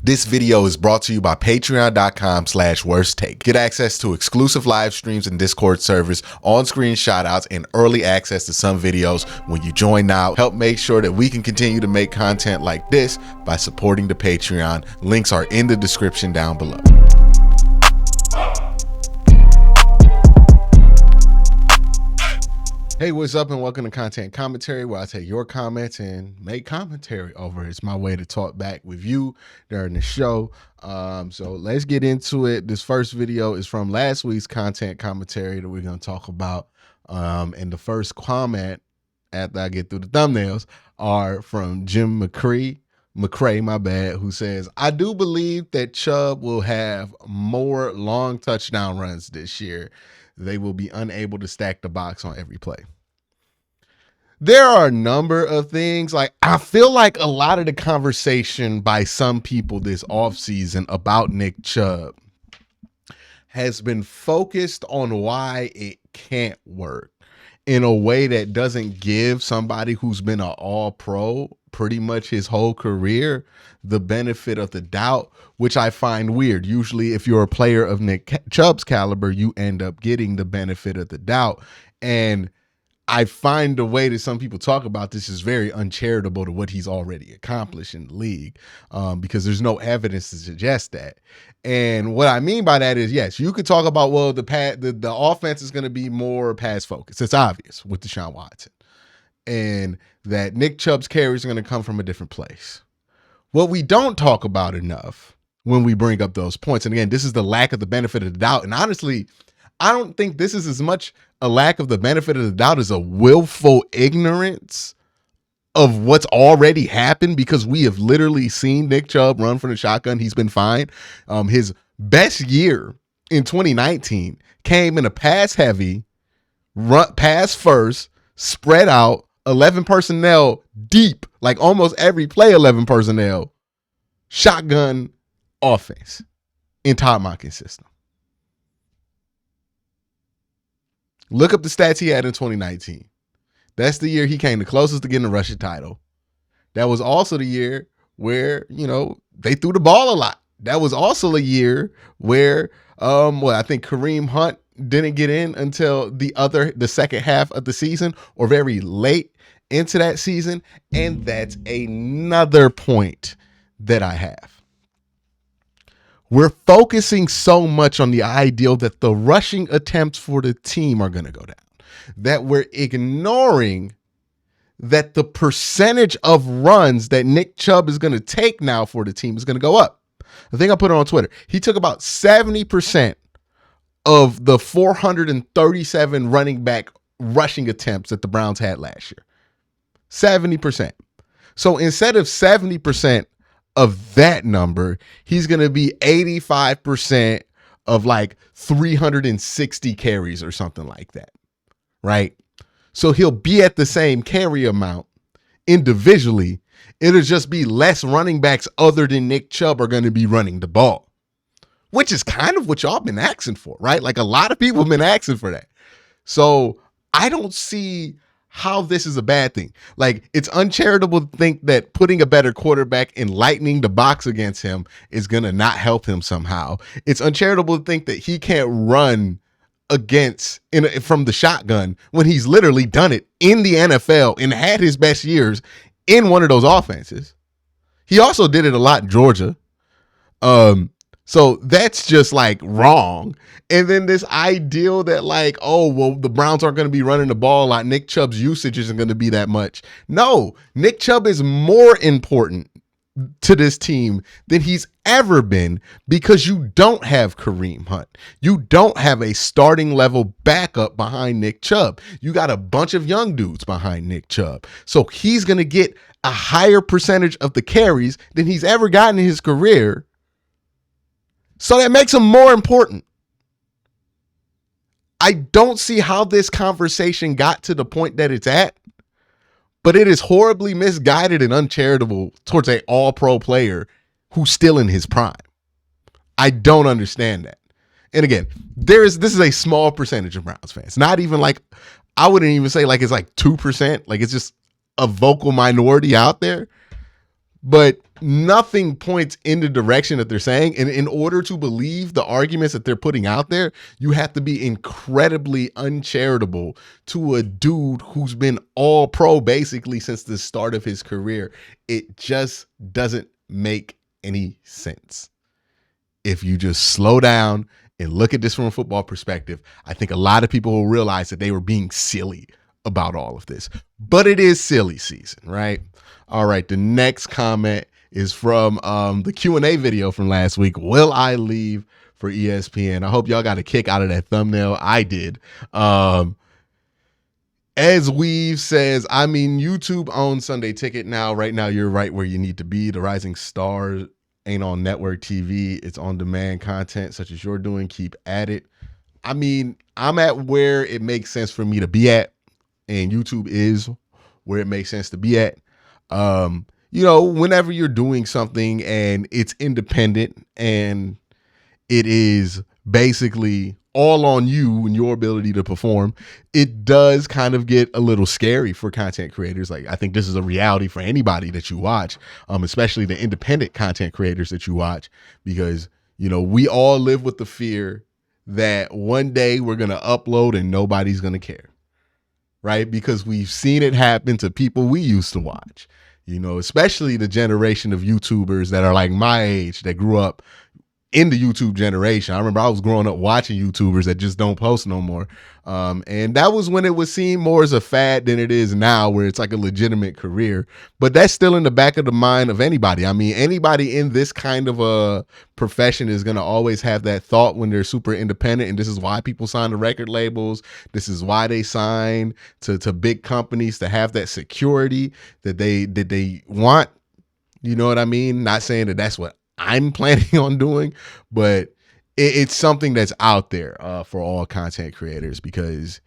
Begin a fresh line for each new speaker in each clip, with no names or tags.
This video is brought to you by patreon.com/worsttake. Get access to exclusive live streams and Discord servers, on-screen shoutouts, and early access to some videos when you join now. Help make sure that we can continue to make content like this by supporting the Patreon. Links are in the description down below. Hey, what's up and welcome to Content Commentary, where I take your comments and make commentary over it. It's my way to talk back with you during the show. So let's get into it. This first video is from last week's Content Commentary that we're going to talk about. And the first comment after I get through the thumbnails are from Jim McCray, who says, I do believe that Chubb will have more long touchdown runs this year. They will be unable to stack the box on every play. There are a number of things. Like, I feel like a lot of the conversation by some people this offseason about Nick Chubb has been focused on why it can't work in a way that doesn't give somebody who's been an all-pro pretty much his whole career the benefit of the doubt, which I find weird. Usually if you're a player of Nick Chubb's caliber, you end up getting the benefit of the doubt. And I find the way that some people talk about this is very uncharitable to what he's already accomplished in the league, because there's no evidence to suggest that. And what I mean by that is, yes, you could talk about, well, the offense is going to be more pass focused. It's obvious with Deshaun Watson. And that Nick Chubb's carries are going to come from a different place. What we don't talk about enough when we bring up those points, and again, this is the lack of the benefit of the doubt. And honestly, I don't think this is as much a lack of the benefit of the doubt as a willful ignorance of what's already happened, because we have literally seen Nick Chubb run from the shotgun. He's been fine. His best year in 2019 came in a pass-heavy, pass-first, spread out, 11 personnel deep, like almost every play 11 personnel, shotgun offense in Todd Monken's system. Look up the stats he had in 2019. That's the year he came the closest to getting a rushing title. That was also the year where, they threw the ball a lot. That was also a year where, I think Kareem Hunt didn't get in until the second half of the season, or very late into that season. And that's another point that I have. We're focusing so much on the ideal that the rushing attempts for the team are going to go down, that we're ignoring that the percentage of runs that Nick Chubb is going to take now for the team is going to go up. I think I put it on Twitter. He took about 70% of the 437 running back rushing attempts that the Browns had last year. 70%. So instead of 70% of that number, he's going to be 85% of like 360 carries or something like that, right? So he'll be at the same carry amount individually. It'll just be less running backs other than Nick Chubb are going to be running the ball, which is kind of what y'all been asking for, right? Like, a lot of people have been asking for that. So I don't see how this is a bad thing. Like, it's uncharitable to think that putting a better quarterback and lightening the box against him is going to not help him somehow. It's uncharitable to think that he can't run from the shotgun when he's literally done it in the NFL and had his best years in one of those offenses. He also did it a lot in Georgia. So that's just like wrong. And then this ideal that like, oh, well, the Browns aren't going to be running the ball a lot. Nick Chubb's usage isn't going to be that much. No, Nick Chubb is more important to this team than he's ever been, because you don't have Kareem Hunt. You don't have a starting level backup behind Nick Chubb. You got a bunch of young dudes behind Nick Chubb. So he's going to get a higher percentage of the carries than he's ever gotten in his career. So that makes him more important. I don't see how this conversation got to the point that it's at, but it is horribly misguided and uncharitable towards an all-pro player who's still in his prime. I don't understand that. And again, this is a small percentage of Browns fans. Not even like, I wouldn't even say like it's like 2%. Like, it's just a vocal minority out there. But nothing points in the direction that they're saying. And in order to believe the arguments that they're putting out there, you have to be incredibly uncharitable to a dude who's been all pro basically since the start of his career. It just doesn't make any sense. If you just slow down and look at this from a football perspective, I think a lot of people will realize that they were being silly about all of this. But it is silly season, right? All right, the next comment is from the Q&A video from last week. Will I leave for ESPN? I hope y'all got a kick out of that thumbnail. I did. As Weave says, I mean, YouTube owns Sunday Ticket now. Right now, you're right where you need to be. The Rising Stars ain't on network TV. It's on-demand content such as you're doing. Keep at it. I mean, I'm at where it makes sense for me to be at, and YouTube is where it makes sense to be at. Whenever you're doing something and it's independent and it is basically all on you and your ability to perform, it does kind of get a little scary for content creators. Like, I think this is a reality for anybody that you watch, especially the independent content creators that you watch, because, we all live with the fear that one day we're going to upload and nobody's going to care, right? Because we've seen it happen to people we used to watch, especially the generation of YouTubers that are like my age that grew up in the YouTube generation. I remember I was growing up watching YouTubers that just don't post no more. And that was when it was seen more as a fad than it is now, where it's like a legitimate career. But that's still in the back of the mind of anybody. I mean, anybody in this kind of a profession is going to always have that thought when they're super independent. And this is why people sign to record labels. This is why they sign to big companies, to have that security that they want. You know what I mean? Not saying that that's what I'm planning on doing, but it's something that's out there for all content creators, because,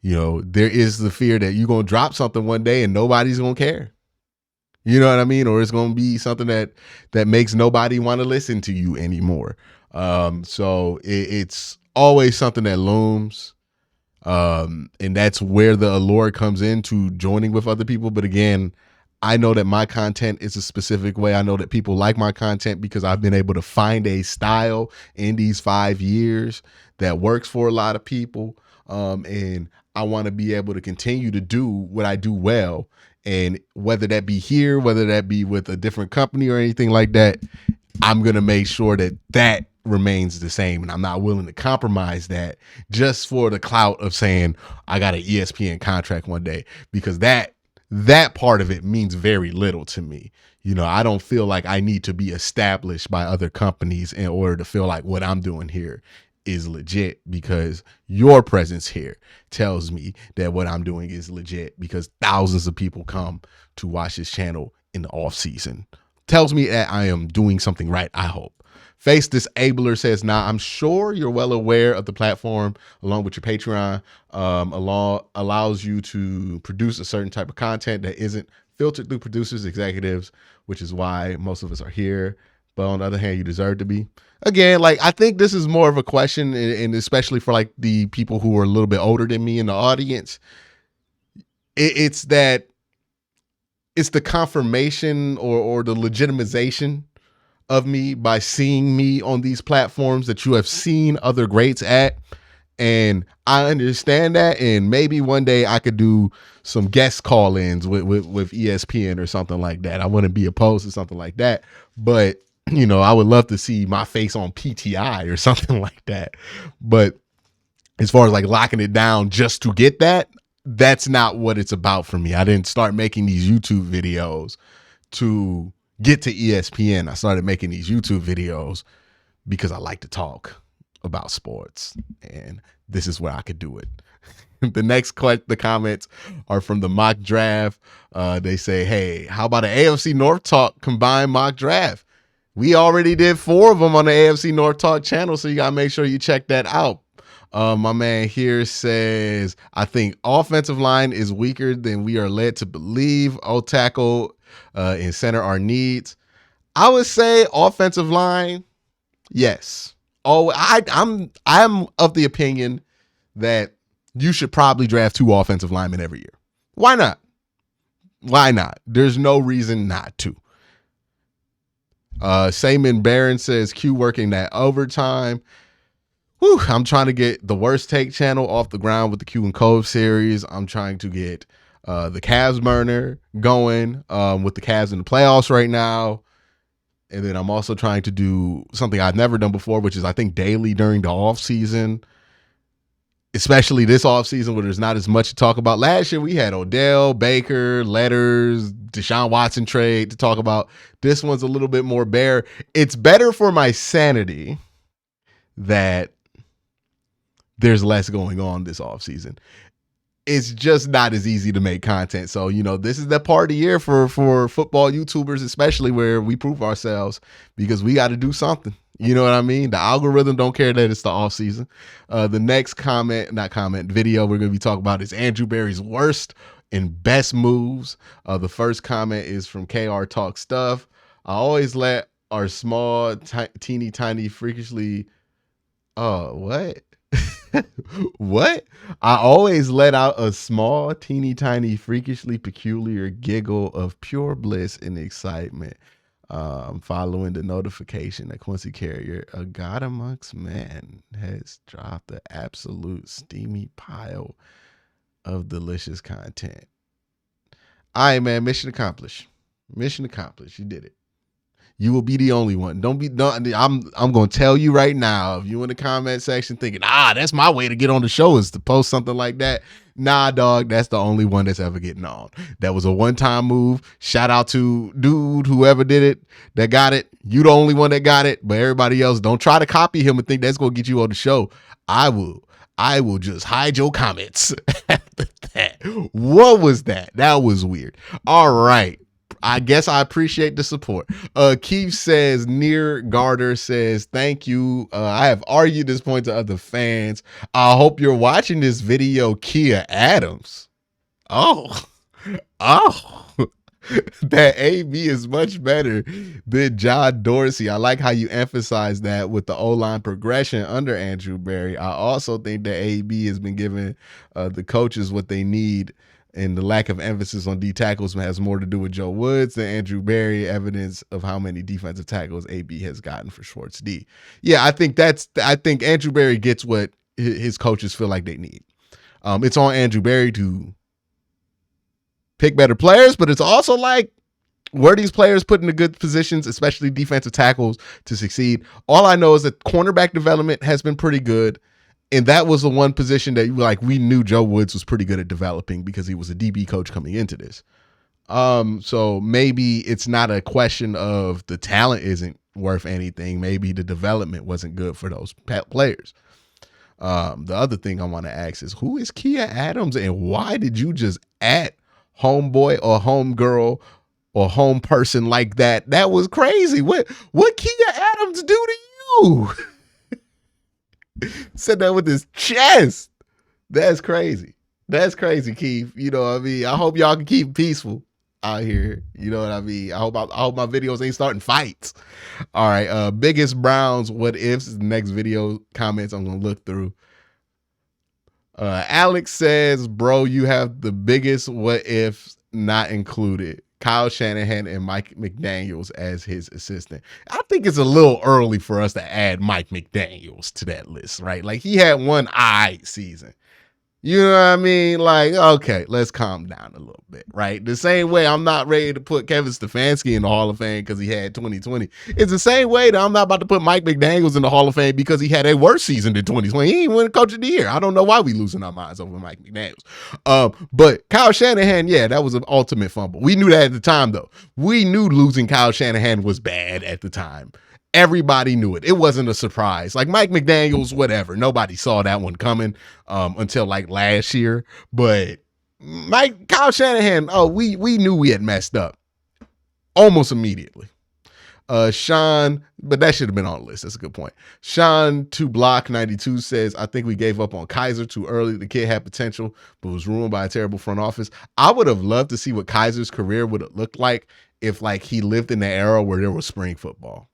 there is the fear that you're going to drop something one day and nobody's going to care. You know what I mean? Or it's going to be something that makes nobody want to listen to you anymore. So it's always something that looms. And that's where the allure comes into joining with other people. But again, I know that my content is a specific way. I know that people like my content because I've been able to find a style in these 5 years that works for a lot of people. And I want to be able to continue to do what I do well. And whether that be here, whether that be with a different company or anything like that, I'm going to make sure that remains the same. And I'm not willing to compromise that just for the clout of saying I got an ESPN contract one day, because that part of it means very little to me. I don't feel like I need to be established by other companies in order to feel like what I'm doing here is legit, because your presence here tells me that what I'm doing is legit, because thousands of people come to watch this channel in the off season. Tells me that I am doing something right, I hope. Face Disabler says, I'm sure you're well aware of the platform, along with your Patreon, allows you to produce a certain type of content that isn't filtered through producers, executives, which is why most of us are here. But on the other hand, you deserve to be. Again, I think this is more of a question, and especially for the people who are a little bit older than me in the audience. It's the confirmation or the legitimization of me by seeing me on these platforms that you have seen other greats at. And I understand that. And maybe one day I could do some guest call-ins with ESPN or something like that. I wouldn't be opposed to something like that. But, I would love to see my face on PTI or something like that. But as far as locking it down just to get that, that's not what it's about for me. I didn't start making these YouTube videos to get to ESPN. I started making these YouTube videos because I like to talk about sports, and this is where I could do it. The comments are from the mock draft. They say, hey, how about an AFC North Talk combined mock draft? We already did 4 of them on the AFC North Talk channel, so you got to make sure you check that out. My man here says, I think offensive line is weaker than we are led to believe. O-tackle and center are needs. I would say offensive line, yes. I'm of the opinion that you should probably draft 2 offensive linemen every year. Why not? There's no reason not to. Sayman Barron says Q working that overtime. Whew, I'm trying to get the Worst Take channel off the ground with the Q and Cove series. I'm trying to get the Cavs burner going with the Cavs in the playoffs right now. And then I'm also trying to do something I've never done before, which is I think daily during the off season, especially this off season where there's not as much to talk about. Last year we had Odell, Baker, letters, Deshaun Watson trade to talk about. This one's a little bit more bare. It's better for my sanity that there's less going on this off season. It's just not as easy to make content. So, this is the part of the year for football YouTubers, especially where we prove ourselves because we got to do something. You know what I mean? The algorithm don't care that it's the off season. The next video we're going to be talking about is Andrew Berry's worst and best moves. The first comment is from KR Talk Stuff. I always let our small, teeny tiny freakishly, what? What? I always let out a small, teeny tiny, freakishly peculiar giggle of pure bliss and excitement following the notification that Quincy Carrier, a God amongst men, has dropped the absolute steamy pile of delicious content. All right, man, mission accomplished. Mission accomplished. You did it. You will be the only one. I'm going to tell you right now, if you in the comment section thinking, that's my way to get on the show is to post something like that. Nah, dog, that's the only one that's ever getting on. That was a one-time move. Shout out to dude, whoever did it, that got it. You the only one that got it, but everybody else, don't try to copy him and think that's going to get you on the show. I will just hide your comments after that. What was that? That was weird. All right. I guess I appreciate the support. Keith says, Near Garter says, thank you. I have argued this point to other fans. I hope you're watching this video, Kia Adams. Oh, that AB is much better than John Dorsey. I like how you emphasize that with the O-line progression under Andrew Berry. I also think that AB has been giving the coaches what they need. And the lack of emphasis on D tackles has more to do with Joe Woods than Andrew Berry, evidence of how many defensive tackles AB has gotten for Schwartz D. Yeah, I think Andrew Berry gets what his coaches feel like they need. It's on Andrew Berry to pick better players, but it's also like, were these players put into good positions, especially defensive tackles, to succeed? All I know is that cornerback development has been pretty good. And that was the one position that we knew Joe Woods was pretty good at developing because he was a DB coach coming into this. So maybe it's not a question of the talent isn't worth anything. Maybe the development wasn't good for those players. The other thing I want to ask is, who is Kia Adams and why did you just at homeboy or homegirl or home person like that? That was crazy. What Kia Adams do to you? Said that with his chest. That's crazy. That's crazy, Keith. You know what I mean? I hope y'all can keep peaceful out here. You know what I mean? I hope my videos ain't starting fights. All right. Biggest Browns what ifs is the next video comments I'm gonna look through. Alex says, bro, you have the biggest what ifs not included. Kyle Shanahan and Mike McDaniels as his assistant. I think it's a little early for us to add Mike McDaniels to that list, right? Like, he had one season. You know what I mean? Like, okay, let's calm down a little bit, right? The same way I'm not ready to put Kevin Stefanski in the Hall of Fame because he had 2020. It's the same way that I'm not about to put Mike McDaniels in the Hall of Fame because he had a worse season than 2020. He ain't win Coach of the Year. I don't know why we losing our minds over Mike McDaniels. But Kyle Shanahan, yeah, that was an ultimate fumble. We knew that at the time, though. We knew losing Kyle Shanahan was bad at the time. Everybody knew it. It wasn't a surprise. Like Mike McDaniels, whatever. Nobody saw that one coming until like last year. But Kyle Shanahan, we knew we had messed up almost immediately. Sean, but that should have been on the list. That's a good point. Sean 2 Block 92 says, I think we gave up on Kaiser too early. The kid had potential, but was ruined by a terrible front office. I would have loved to see what Kaiser's career would have looked like if like he lived in the era where there was spring football.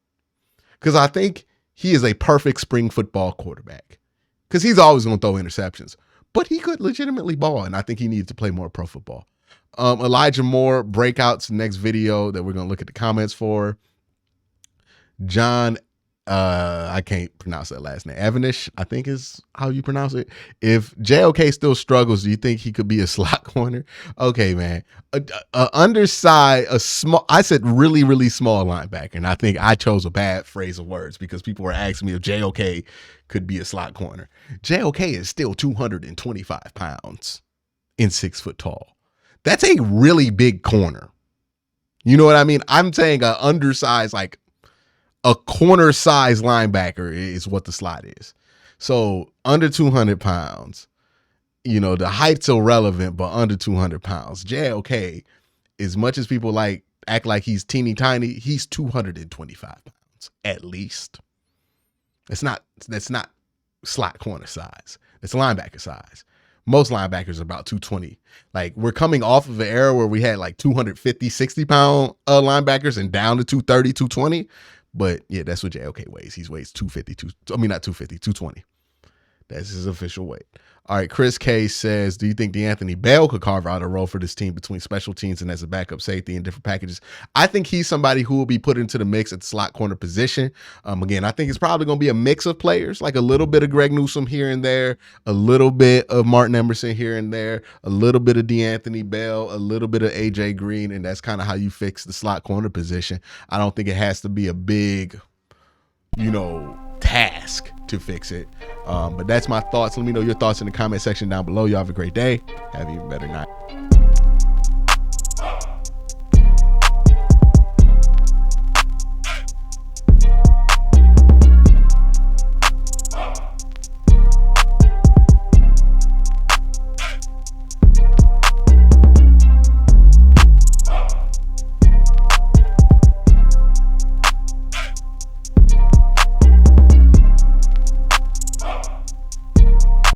Because I think he is a perfect spring football quarterback. Because he's always going to throw interceptions. But he could legitimately ball, and I think he needed to play more pro football. Elijah Moore, breakouts, next video that we're going to look at the comments for. John, I can't pronounce that last name. Evanish, I think is how you pronounce it. If JOK still struggles, do you think he could be a slot corner? Okay, man. A undersized, a small, I said really, really small linebacker. And I think I chose a bad phrase of words because people were asking me if JOK could be a slot corner. JOK is still 225 pounds and 6 foot tall. That's a really big corner. You know what I mean? I'm saying a undersized, like a corner size linebacker is what the slot is. So under 200 pounds, you know, the height's irrelevant, but under 200 pounds. JOK, as much as people act like he's teeny tiny, he's 225 pounds at least. That's not slot corner size. It's linebacker size. Most linebackers are about 220. Like, we're coming off of an era where we had like 250, 60 pound linebackers and down to 230, 220. But yeah, that's what JOK weighs. He weighs 250, not 250, 220. That's his official weight. All right, Chris K says, do you think DeAnthony Bell could carve out a role for this team between special teams and as a backup safety in different packages? I think he's somebody who will be put into the mix at the slot corner position. Again, I think it's probably going to be a mix of players, like a little bit of Greg Newsome here and there, a little bit of Martin Emerson here and there, a little bit of DeAnthony Bell, a little bit of AJ Green, and that's kind of how you fix the slot corner position. I don't think it has to be a big, task to fix it. But that's my thoughts. Let me know your thoughts in the comment section down below. Y'all have a great day. Have an even better night.